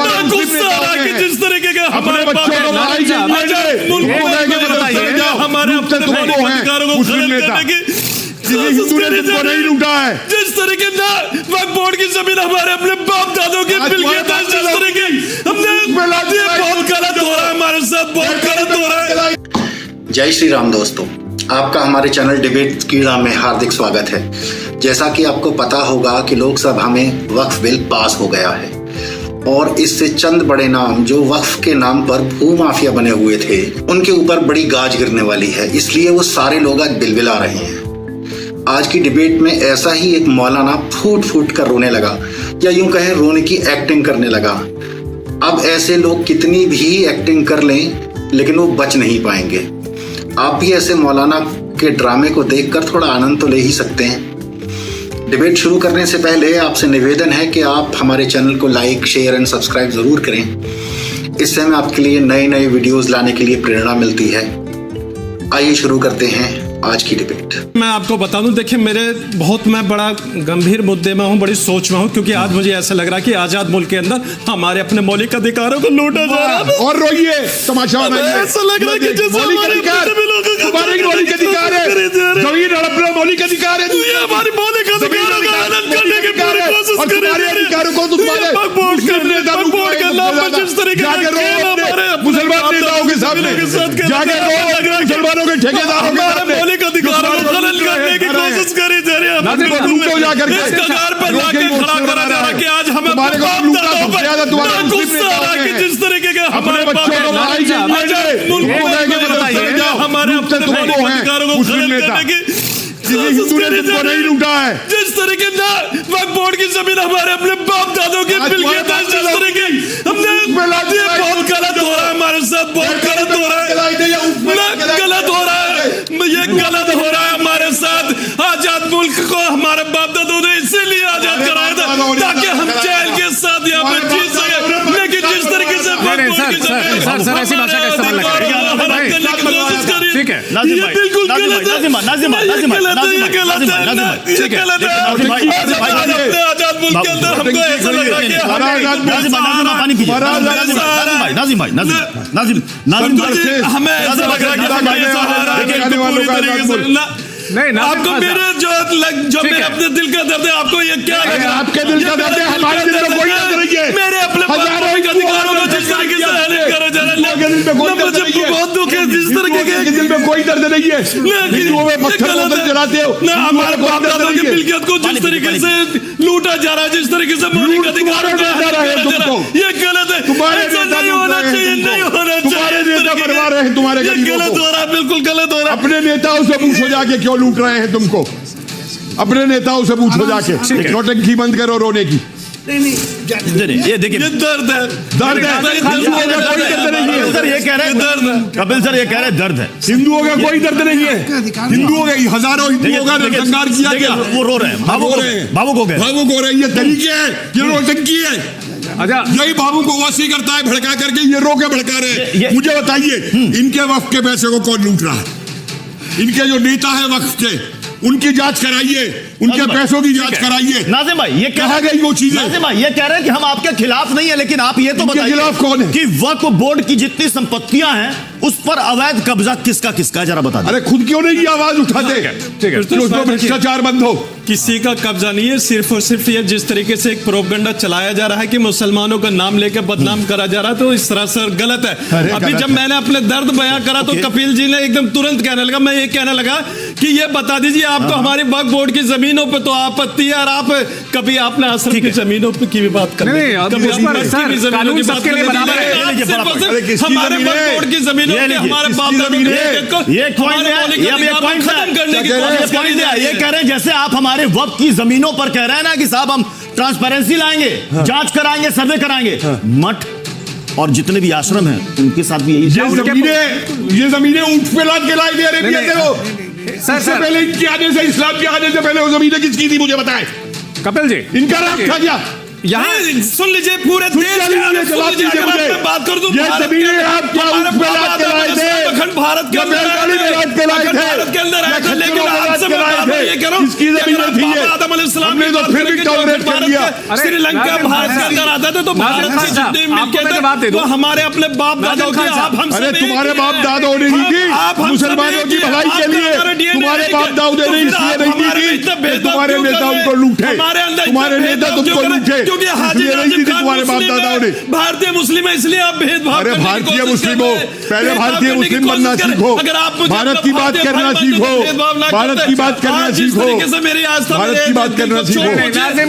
तुम्हारे गुस्सा आ रहा है कि जिस तरीके का अपने बच्चों को लड़ाई हमारे तुमको है मुस्लिम नेता, किसी हिंदू ने तुमको नहीं लूटा है। जिस तरीके ना वक्फ बोर्ड की जमीन हमारे अपने बाप दादों के मिल गया था, जिस तरीके हमने ये बहुत गलत हो रहा है, हमारे साथ बहुत गलत हो रहा है। जय श्री राम दोस्तों, आपका हमारे चैनल डिबेट कीड़ा में हार्दिक स्वागत है। जैसा कि आपको पता होगा कि लोकसभा में वक्फ बिल पास हो गया है और इससे चंद बड़े नाम जो वक्फ के नाम पर भूमाफिया बने हुए थे उनके ऊपर बड़ी गाज गिरने वाली है, इसलिए वो सारे लोग आज बिलबिला रहे हैं। आज की डिबेट में ऐसा ही एक मौलाना फूट फूट कर रोने लगा, या यूं कहें रोने की एक्टिंग करने लगा। अब ऐसे लोग कितनी भी एक्टिंग कर लें लेकिन वो बच नहीं पाएंगे। आप भी ऐसे मौलाना के ड्रामे को देखकर थोड़ा आनंद तो ले ही सकते हैं। डिबेट शुरू करने से पहले आपसे निवेदन है कि आप हमारे चैनल को लाइक, शेयर एंड सब्सक्राइब जरूर करें। इससे हमें आपके लिए नए नए वीडियोस लाने के लिए प्रेरणा मिलती है। आइए शुरू करते हैं आज की डिबेट। मैं आपको बता दूं, देखिए मैं बड़ा गंभीर मुद्दे में हूं, बड़ी सोच में हूं, क्योंकि आज मुझे ऐसा लग रहा है कि आजाद मुल्क के अंदर हमारे अपने मौलिक अधिकारों को लूटा जा रहा है। और रोइए, तमाशा ऐसा लग रहा है कि जैसे मौलिक अधिकार तुम्हारे मौलिक अधिकार है, जमीन हड़पना मौलिक अधिकार है, ये हमारी मौलिक अधिकारों का हनन करने की पूरी कोशिश कर रही है। तुम्हारे अधिकारों को तुम्हारे मुस्लिम नेता मुसलमान नेताओं के सामने जाके मुसलमानों के ठेकेदारों के सामने मौलिक अधिकारों को हनन करने की कोशिश करी जा रही है। इस कगार पर लाके खड़ा करा जा रहा है कि आज हमें तुम्हारे को लूटा सबसे ज्यादा तुम्हारे गुस्सा आ रहा है कि जिस तरीके का अपने बच्चों को लड़ाई हमारे तुमको है मुस्लिम नेता, किसी हिंदू ने तुमको नहीं लूटा है। जिस तरीके ना वक्फ बोर्ड की जमीन हमारे अपने बाप दादों के मिल गया था, जिस तरीके हमने ये बहुत गलत हो रहा है, हमारे साथ बहुत गलत हो रहा है, गलत हो रहा है, ये गलत हो रहा है हमारे साथ। आजाद मुल्क को हमारे बाप दादों ने इसीलिए आजाद कराया था ताकि हम चैन के साथ यहाँ पे जी सके, लेकिन जिस तरीके से सर ऐसी भाषा का इस्तेमाल ना करें। ठीक है, बिल्कुल गलत है। आजाद मुल्क के अंदर हमको ऐसा लग रहा है हमें ऐसा लग रहा है नहीं, आपको मेरे जो मेरे अपने दिल का दर्द है, आपको ये क्या लग रहा है? आपके दिल का दर्द है, हमारे दिल में कोई दर्द नहीं है। मेरे अपने अधिकारों को जिस तरीके से हनन करा जा रहा है, मुझे बहुत दुख है। जिस तरीके के दिल में कोई दर्द नहीं है, हिंदुओं में पत्थर जलाते हो ना, हमारे बाप दादों की मिल्कियत को जिस तरीके से लूटा जा रहा है, जिस तरीके से मौलिक अधिकारों को हनन करा जा रहा है, ये गलत है। तुम्हारे नहीं होना चाहिए, नहीं होना चाहिए। तुम्हारे नेता बनवा रहे हैं तुम्हारे गरीबों गलत को। हो रहा है, बिल्कुल गलत हो रहा है। अपने नेताओं से पूछो जाके क्यों लूट रहे हैं तुमको, अपने नेताओं से पूछो जाके। नौटंकी बंद करो रोने की। ये देखिए, ये दर्द है, दर्द है। हिंदुओं का कोई दर्द नहीं है सर, ये कह रहे हैं दर्द है। कपिल सर ये कह रहे हैं दर्द है। हिंदुओं का कोई दर्द नहीं है। हिंदुओं के हजारों हिंदुओं का नरसंहार किया गया, वो रो रहे हैं, भावुक हो रहे हैं। भावुक हो रहे हैं। ये तरीके हैं, ये नौटंकी है। अच्छा, यही भावुक को वसी करता है, भड़का करके ये रो के भड़का रहे हैं। मुझे बताइए, इनके वक्फ के पैसे को कौन लूट रहा है? इनके जो नेता है वक्फ के, उनकी जांच कराइए, उनके पैसों की जांच कराइए। नाज़िम भाई ये कहा गई वो चीजें। नाज़िम भाई ये कह रहे हैं कि हम आपके खिलाफ नहीं है, लेकिन आप ये तो बताइए खिलाफ कौन है कि वक्फ बोर्ड की जितनी संपत्तियां हैं उस पर अवैध कब्जा किसका जरा बता दें। अरे खुद क्यों नहीं आवाज उठाते? ठीक है, तो भ्रष्टाचार बंद हो। किसी का कब्जा नहीं है, सिर्फ और सिर्फ ये जिस तरीके से एक प्रोपगेंडा चलाया जा रहा है कि मुसलमानों का नाम लेकर बदनाम करा जा रहा है, तो इस तरह से गलत है। अभी जब मैंने अपने दर्द बयां करा तो कपिल जी ने एकदम तुरंत कहने लगा, मैं ये कहने लगा कि ये बता दीजिए आपको हमारी वक्फ बोर्ड की जमीनों पर तो आपत्ति है, और आप कभी आपने आश्रम की जमीनों पर की भी बात कर, हमारे वक्फ बोर्ड की जमीनों हमारे बाप दादा खत्म करने की कोशिश कर रहे हैं। ये कह रहे हैं जैसे आप हमारे वक्फ की जमीनों पर कह रहे हैं ना कि साहब हम ट्रांसपेरेंसी लाएंगे, जांच कराएंगे, सर्वे कराएंगे। मठ और जितने भी आश्रम हैं उनके साथ भी यही। ये जमीनें ऊंट पे लाद के लाई दे रहे हैं। सबसे पहले इनके आने से, इस्लाम के आने से पहले वो जमीनें किसकी थी मुझे बताएं। कपिल जी इनका राज था क्या? यहाँ सुन लीजिए, पूरे देश बात कर दूं, ये जमीनें आप क्या ऊंट पे लाद के लाए थे? भारत के अंदर आए थे, लेकिन इसकी जमीनें थी। आपने तो फिर भी टॉलरेट कर लिया। श्रीलंका भारत के अंदर आता था तो भारत से जितने मिलके तो हमारे अपने बाप दादाओं की आप हम अरे तुम्हारे बाप दादाओं ने नहीं की, मुसलमानों की भलाई के लिए तुम्हारे बाप दादाओं ने इसलिए नहीं की, तुम्हारे नेता उनको लूटे, तुम्हारे नेता तुमको लूटे, इसलिए नहीं की तुम्हारे बाप दादाओं ने। भारतीय मुस्लिम है इसलिए आप भेदभाव। अरे भारतीय मुस्लिमों, पहले भारतीय मुस्लिम बनना सीखो, भारत की बात करना सीखो, भारत की बात करना सीखो, भारत की बात करना सीखो।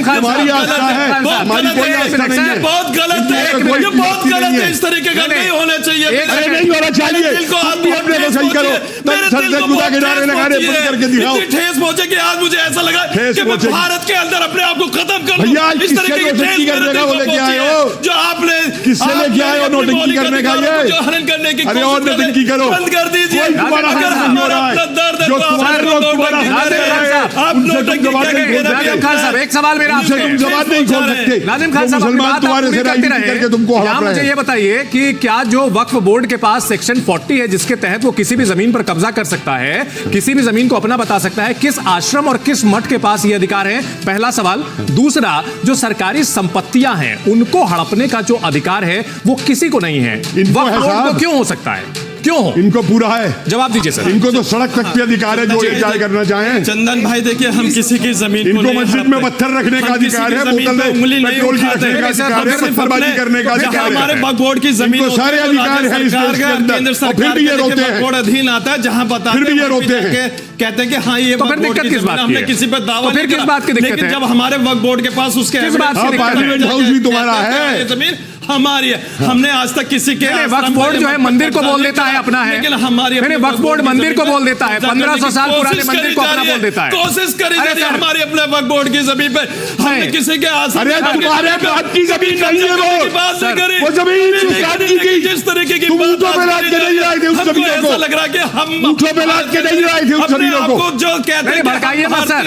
हमारी आस्था है, हमारी कोई आस्था नहीं है। बहुत गलत है, ये बहुत गलत है, इस तरीके का नहीं होना चाहिए। अरे नहीं होना चाहिए, तुम अपने को सही करो, तब सर से खुदा के नारे लगाने बंद करके दिखाओ। ठेस पहुंचे कि आज मुझे ऐसा लगा कि मैं भारत के अंदर अपने आप को खत्म कर दूं। भैया इस तरीके की ठेस करने का वो लेके आए हो, जो आपने किससे लेके आए हो नोटंकी करने का ये? हनन करने की अरे और नोटंकी करो, बंद कर दीजिए। कोई तुम्हारा हक नहीं हो रहा है, जो तुम्हारे लोग तुम्हारा हक ले रहे हैं, आप नोटंकी नाज़िम खान साहब एक सवाल मेरा आपसे, तुम जवाब नहीं खोल सकते। नाज़िम खान साहब मुसलमान तुम्हारे से राजनीति करके तुमको हरा रहे हैं। मुझे ये बताइए कि क्या जो वक्फ बोर्ड के पास सेक्शन 40 है जिसके तहत वो किसी भी जमीन पर कब्जा कर सकता है, किसी भी जमीन को अपना बता सकता है, किस आश्रम और किस मठ के पास ये अधिकार है? पहला सवाल। दूसरा, जो सरकारी संपत्तियां हैं उनको हड़पने का जो अधिकार है वो किसी को नहीं है, वक्फ बोर्ड को क्यों हो सकता है? क्यों हो? इनको पूरा है। जवाब दीजिए सर। इनको तो सड़क तक पे अधिकार है, जो ले जाए करना चाहें। चंदन भाई देखिए, हम किसी की जमीन इनको मस्जिद में पत्थर रखने का अधिकार है, बोतल में पेट्रोल की रखने का अधिकार है, पत्थरबाजी करने का अधिकार है। हमारे वक्फ बोर्ड की जमीन इनको सारे अधिकार है इस देश के अंदर, और फिर भी ये रोते हैं। बोर्ड अधीन आता है जहां बताते फिर भी ये रोते हैं, कहते हैं कि हाँ ये तो फिर दिक्कत किस बात की हमने है? किसी पर दावा तो फिर किस बात की दिक्कत है? लेकिन जब हमारे वक्फ बोर्ड के पास उसके किस बात की दिक्कत है? पार्लियामेंट हाउस भी तुम्हारा है, जमीन हमारी है। हमने आज तक किसी के वक्फ बोर्ड जो है मंदिर को बोल देता है अपना है, लेकिन हमारी वक्फ बोर्ड मंदिर को बोल देता है, 1500 साल पुराने मंदिर को अपना बोल देता है। कोशिश करी जा रही है हमारे अपने वक्फ बोर्ड की जमीन पे हमने किसी के आस। अरे तुम्हारे बाप की जमीन नहीं है वो जमीन जिस तरीके की तुम ऊँटों पे लाद के नहीं लाए थे उस जमीनों को, ऐसा लग रहा कि हम ऊँटों पे लाद के नहीं लाए थे उस जमीनों को, जो कहते हैं भड़काइए मत सर।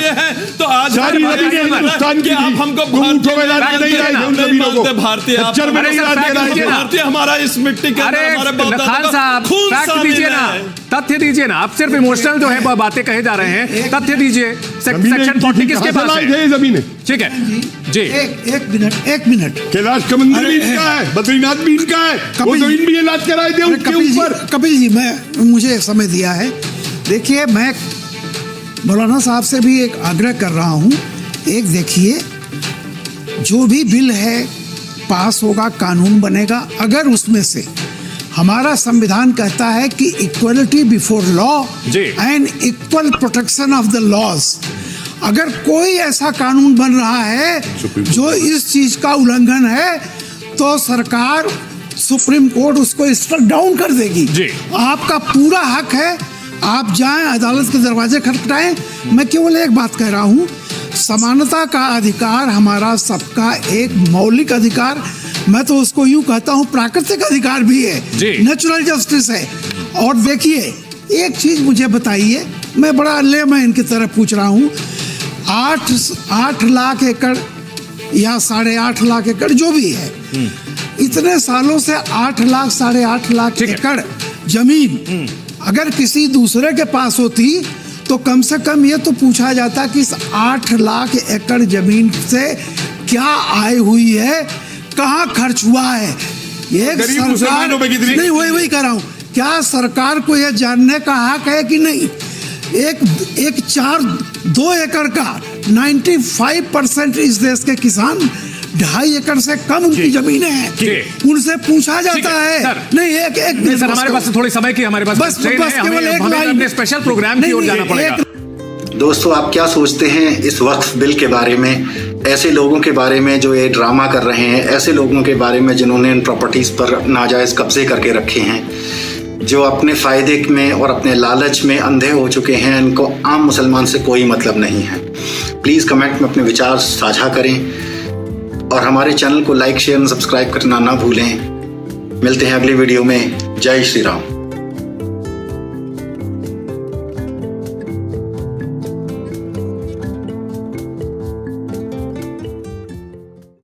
तो आज सारी जमीनें हिंदुस्तान की आप हमको ऊँटों पे लाद के नहीं लाए थे उन जमीनों को, भारतीय खच्चर में नहीं लाद के लाए थे। भारतीय हमारा इस मिट्टी के अरे खान साहब फैक्ट दीजिए ना, तथ्य दीजिए ना, आप सिर्फ इमोशनल जो है बातें कहे जा रहे हैं, तथ्य दीजिए। सेक्शन 40 किसके पास है? जमीनें ठीक है जी। एक मिनट कैलाश का मंदिर भी इनका है, बद्रीनाथ भी इनका है, वो जमीन भी ये लाद के लाए थे उनके ऊपर। कपिल जी, मैं मुझे समय दिया है। देखिए, मैं मौलाना साहब से भी एक आग्रह कर रहा हूँ। एक देखिए, जो भी बिल है पास होगा, कानून बनेगा, अगर उसमें से हमारा संविधान कहता है कि equality before law and equal protection of the laws, अगर कोई ऐसा कानून बन रहा है जो इस चीज का उल्लंघन है तो सरकार, सुप्रीम कोर्ट उसको स्ट्रक डाउन कर देगी। आपका पूरा हक है, आप जाएं, अदालत के दरवाजे खटखटाएं। मैं केवल एक बात कह रहा हूं, समानता का अधिकार हमारा सबका एक मौलिक अधिकार, मैं तो उसको यूं कहता हूं प्राकृतिक अधिकार भी है, नेचुरल जस्टिस है। और देखिए, एक चीज मुझे बताइए, मैं बड़ा लेमैन इनकी तरफ पूछ रहा हूं, 8 लाख एकड़ या 8.5 लाख एकड़ जो भी है, इतने सालों से 8 लाख 8.5 लाख एकड़ जमीन अगर किसी दूसरे के पास होती तो कम से कम ये तो पूछा जाता कि इस 8 लाख एकड़ जमीन से क्या आय हुई है, कहाँ खर्च हुआ है। एक सरकार नहीं, वही कह रहा हूँ, क्या सरकार को यह जानने का हक है कि नहीं? एक 2 एकड़ का 95% इस देश के किसान 2.5 एकड़ से कम उनकी जमीनें हैं, उनसे पूछा जाता है। नहीं, एक सर, हमारे पास थोड़ी समय की, हमारे पास बस केवल एक लाइन, स्पेशल प्रोग्राम की ओर जाना पड़ेगा। दोस्तों, आप क्या सोचते हैं इस वक्फ बिल के बारे में, ऐसे लोगों के बारे में जो ये ड्रामा कर रहे हैं, ऐसे लोगों के बारे में जिन्होंने इन प्रॉपर्टीज़ पर नाजायज़ कब्जे करके रखे हैं, जो अपने फ़ायदे में और अपने लालच में अंधे हो चुके हैं, इनको आम मुसलमान से कोई मतलब नहीं है। प्लीज़ कमेंट में अपने विचार साझा करें और हमारे चैनल को लाइक, शेयर और सब्सक्राइब करना ना भूलें। मिलते हैं अगली वीडियो में। जय श्री राम।